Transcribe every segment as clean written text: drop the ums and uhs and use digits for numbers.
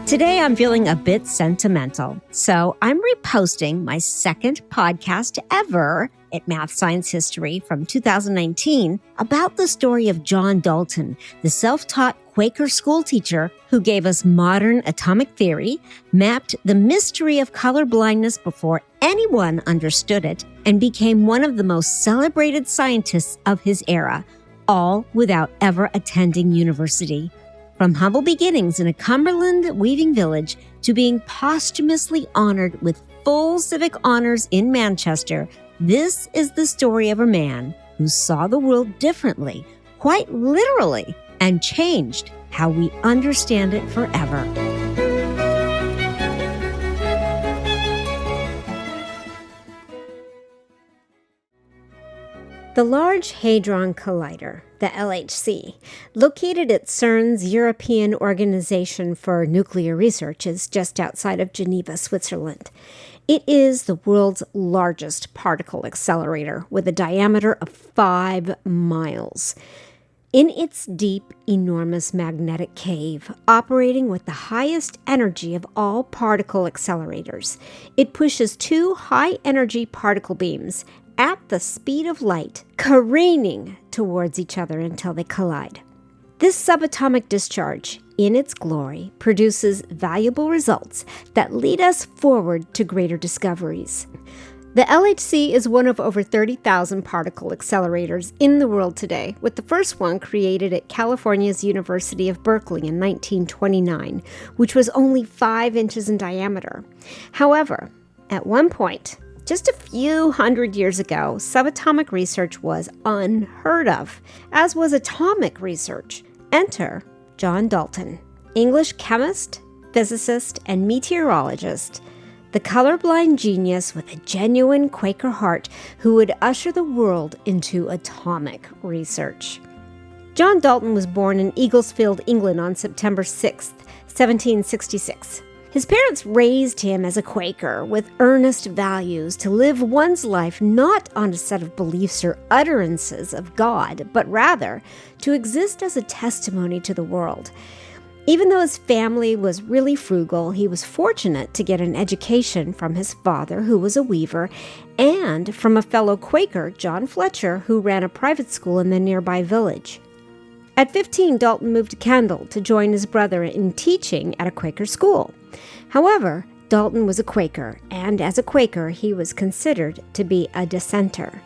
Today, I'm feeling a bit sentimental, so I'm reposting my second podcast ever at Math Science History from 2019 about the story of John Dalton, the self-taught Quaker schoolteacher who gave us modern atomic theory, mapped the mystery of colorblindness before anyone understood it, and became one of the most celebrated scientists of his era, all without ever attending university. From humble beginnings in a Cumberland weaving village to being posthumously honored with full civic honors in Manchester, this is the story of a man who saw the world differently, quite literally, and changed how we understand it forever. The Large Hadron Collider, the LHC, located at CERN's European Organization for Nuclear Research, is just outside of Geneva, Switzerland. It is the world's largest particle accelerator with a diameter of 5 miles. In its deep, enormous magnetic cave, operating with the highest energy of all particle accelerators, it pushes 2 high-energy particle beams at the speed of light, careening towards each other until they collide. This subatomic discharge, in its glory, produces valuable results that lead us forward to greater discoveries. The LHC is one of over 30,000 particle accelerators in the world today, with the first one created at California's University of Berkeley in 1929, which was only 5 inches in diameter. However, at one point, just a few hundred years ago, subatomic research was unheard of, as was atomic research. Enter John Dalton, English chemist, physicist, and meteorologist, the colorblind genius with a genuine Quaker heart who would usher the world into atomic research. John Dalton was born in Eaglesfield, England on September 6, 1766. His parents raised him as a Quaker with earnest values to live one's life not on a set of beliefs or utterances of God, but rather to exist as a testimony to the world. Even though his family was really frugal, he was fortunate to get an education from his father, who was a weaver, and from a fellow Quaker, John Fletcher, who ran a private school in the nearby village. At 15, Dalton moved to Kendal to join his brother in teaching at a Quaker school. However, Dalton was a Quaker, and as a Quaker, he was considered to be a dissenter.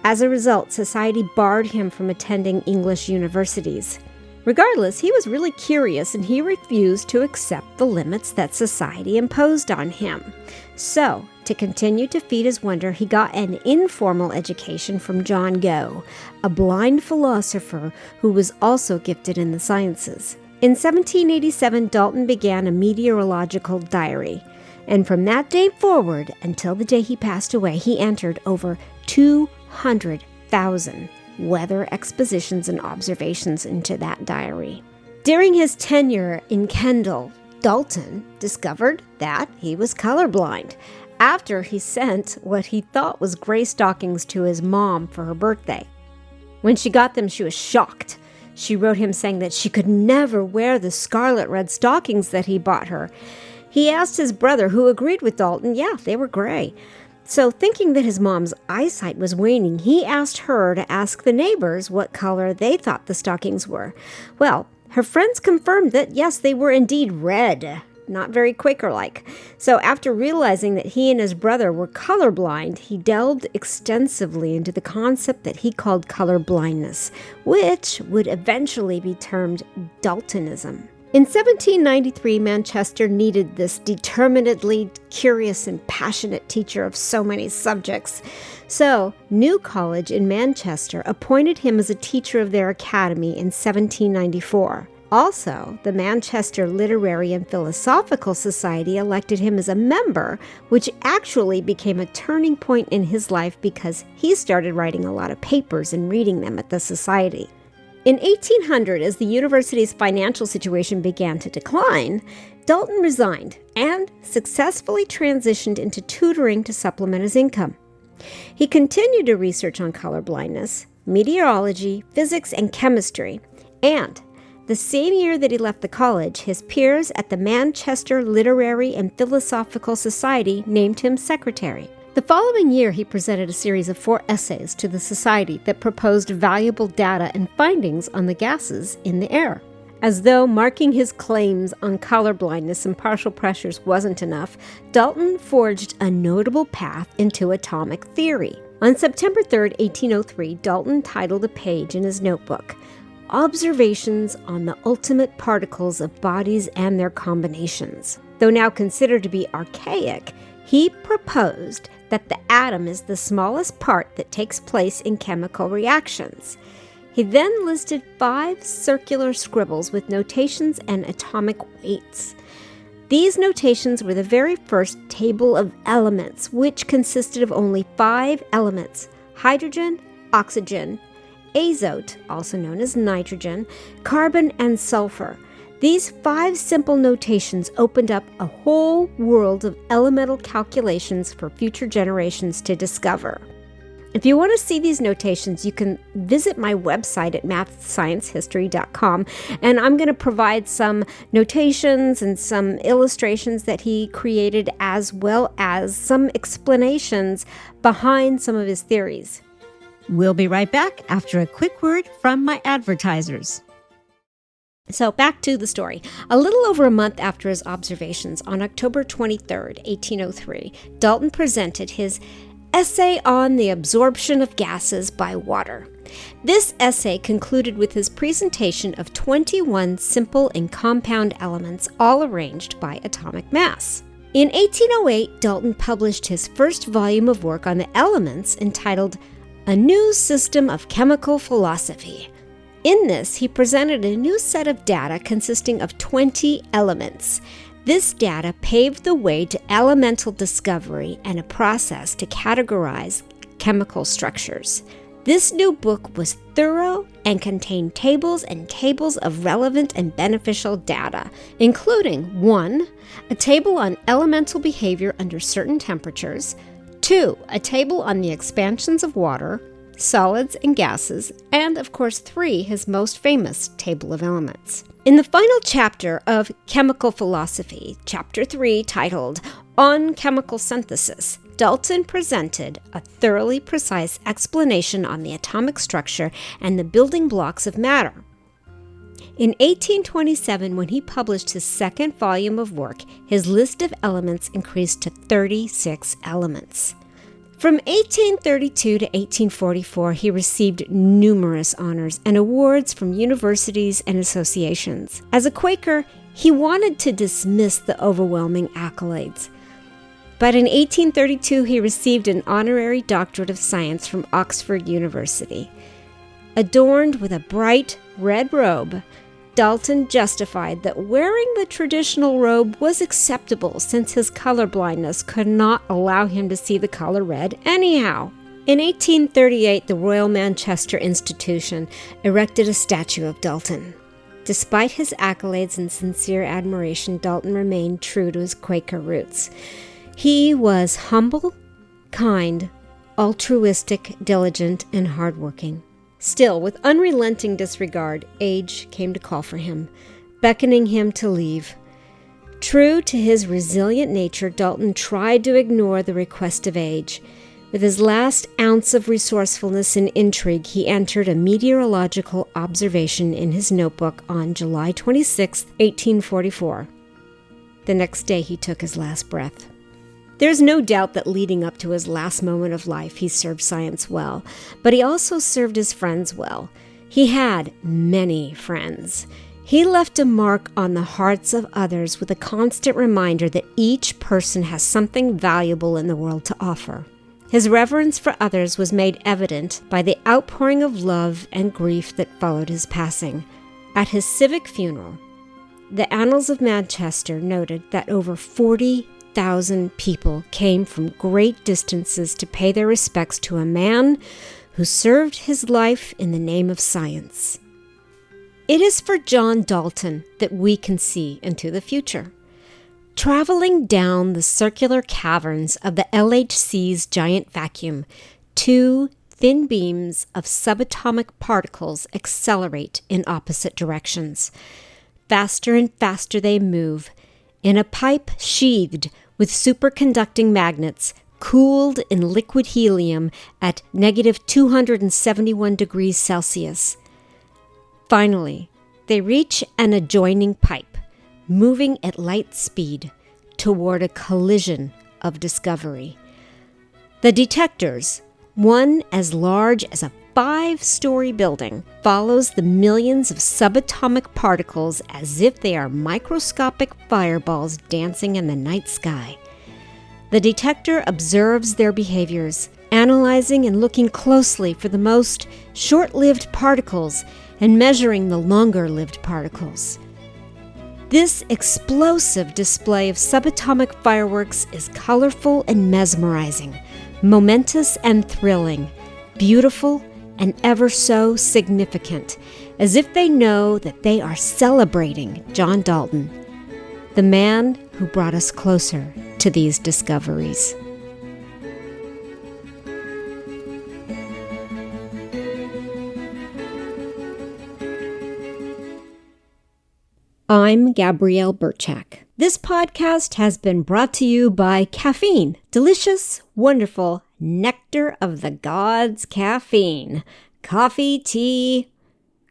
As a result, society barred him from attending English universities. Regardless, he was really curious, and he refused to accept the limits that society imposed on him. So, to continue to feed his wonder, he got an informal education from John Gough, a blind philosopher who was also gifted in the sciences. In 1787, Dalton began a meteorological diary, and from that day forward until the day he passed away, he entered over 200,000 weather expositions and observations into that diary. During his tenure in Kendal, Dalton discovered that he was colorblind after he sent what he thought was gray stockings to his mom for her birthday. When she got them, she was shocked. She wrote him saying that she could never wear the scarlet red stockings that he bought her. He asked his brother, who agreed with Dalton, yeah, they were gray. So thinking that his mom's eyesight was waning, he asked her to ask the neighbors what color they thought the stockings were. Well, her friends confirmed that, yes, they were indeed red, not very Quaker-like. So after realizing that he and his brother were colorblind, he delved extensively into the concept that he called colorblindness, which would eventually be termed Daltonism. In 1793, Manchester needed this determinedly curious and passionate teacher of so many subjects. So, New College in Manchester appointed him as a teacher of their academy in 1794. Also, the Manchester Literary and Philosophical Society elected him as a member, which actually became a turning point in his life because he started writing a lot of papers and reading them at the society. In 1800, as the university's financial situation began to decline, Dalton resigned and successfully transitioned into tutoring to supplement his income. He continued to research on colorblindness, meteorology, physics, and chemistry, and The same year that he left the college, his peers at the Manchester Literary and Philosophical Society named him secretary. The following year, he presented a series of 4 essays to the society that proposed valuable data and findings on the gases in the air. As though marking his claims on colorblindness and partial pressures wasn't enough, Dalton forged a notable path into atomic theory. On September 3, 1803, Dalton titled a page in his notebook, "Observations on the Ultimate Particles of Bodies and Their Combinations." Though now considered to be archaic, he proposed that the atom is the smallest part that takes place in chemical reactions. He then listed 5 circular scribbles with notations and atomic weights. These notations were the very first table of elements, which consisted of only 5 elements: hydrogen, oxygen, azote, also known as nitrogen, carbon, and sulfur. These 5 simple notations opened up a whole world of elemental calculations for future generations to discover. If you want to see these notations, you can visit my website at mathsciencehistory.com, and I'm going to provide some notations and some illustrations that he created, as well as some explanations behind some of his theories. We'll be right back after a quick word from my advertisers. So back to the story. A little over a month after his observations, on October 23, 1803, Dalton presented his essay on the absorption of gases by water. This essay concluded with his presentation of 21 simple and compound elements, all arranged by atomic mass. In 1808, Dalton published his first volume of work on the elements, entitled A New System of Chemical Philosophy. In this, he presented a new set of data consisting of 20 elements. This data paved the way to elemental discovery and a process to categorize chemical structures. This new book was thorough and contained tables and tables of relevant and beneficial data, including 1. A table on elemental behavior under certain temperatures, 2. A table on the expansions of water, solids, and gases, and of course 3. His most famous table of elements. In the final chapter of Chemical Philosophy, Chapter 3, titled On Chemical Synthesis, Dalton presented a thoroughly precise explanation on the atomic structure and the building blocks of matter. In 1827, when he published his second volume of work, his list of elements increased to 36 elements. From 1832 to 1844, he received numerous honors and awards from universities and associations. As a Quaker, he wanted to dismiss the overwhelming accolades. But in 1832, he received an honorary doctorate of science from Oxford University. Adorned with a bright red robe, Dalton justified that wearing the traditional robe was acceptable since his colorblindness could not allow him to see the color red anyhow. In 1838, the Royal Manchester Institution erected a statue of Dalton. Despite his accolades and sincere admiration, Dalton remained true to his Quaker roots. He was humble, kind, altruistic, diligent, and hardworking. Still, with unrelenting disregard, age came to call for him, beckoning him to leave. True to his resilient nature, Dalton tried to ignore the request of age. With his last ounce of resourcefulness and intrigue, he entered a meteorological observation in his notebook on July 26, 1844. The next day, he took his last breath. There's no doubt that leading up to his last moment of life, he served science well, but he also served his friends well. He had many friends. He left a mark on the hearts of others with a constant reminder that each person has something valuable in the world to offer. His reverence for others was made evident by the outpouring of love and grief that followed his passing. At his civic funeral, the Annals of Manchester noted that over 40,000 people came from great distances to pay their respects to a man who served his life in the name of science. It is for John Dalton that we can see into the future. Traveling down the circular caverns of the LHC's giant vacuum, 2 thin beams of subatomic particles accelerate in opposite directions. Faster and faster they move, in a pipe sheathed with superconducting magnets, cooled in liquid helium at negative 271 degrees Celsius. Finally, they reach an adjoining pipe, moving at light speed toward a collision of discovery. The detectors, one as large as a 5-story building, follows the millions of subatomic particles as if they are microscopic fireballs dancing in the night sky. The detector observes their behaviors, analyzing and looking closely for the most short-lived particles and measuring the longer-lived particles. This explosive display of subatomic fireworks is colorful and mesmerizing, momentous and thrilling, beautiful and ever so significant, as if they know that they are celebrating John Dalton, the man who brought us closer to these discoveries. I'm Gabrielle Burchak. This podcast has been brought to you by caffeine, delicious, wonderful nectar of the gods caffeine. Coffee, tea,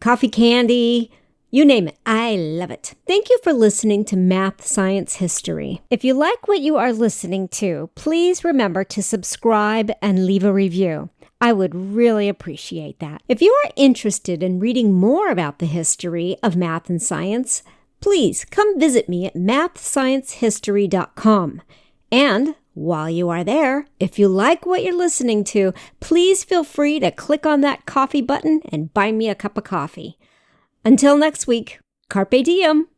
coffee candy, you name it. I love it. Thank you for listening to Math, Science, History. If you like what you are listening to, please remember to subscribe and leave a review. I would really appreciate that. If you are interested in reading more about the history of math and science, please come visit me at mathsciencehistory.com. And while you are there, if you like what you're listening to, please feel free to click on that coffee button and buy me a cup of coffee. Until next week, carpe diem.